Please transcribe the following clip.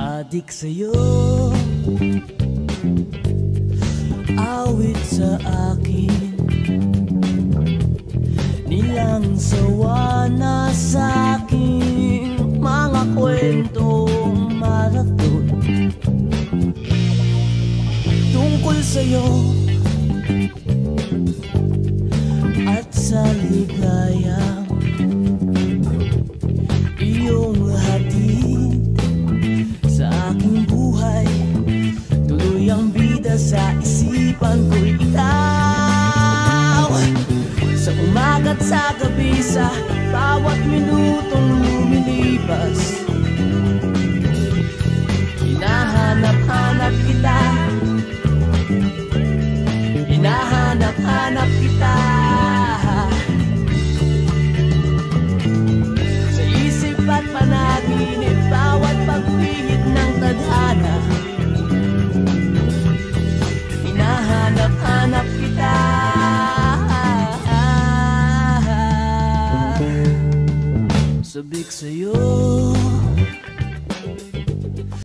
Adik sa'yo, awit sa akin, nilang sawa na sa'king mga kwentong marathon tungkol sa'yo at sa ligayang iyong hatid sa aking buhay. Tuloy ang bida sa isipan ko'y ikaw. Sa umaga't sa gabi, sa bawat minutong lumilipas, hinahanap-hanap kita, hinahanap-hanap kita. Sa isip at panaginip, bawat pagpihit ng tadhana, hinahanap-hanap kita. Sabik sa'yo,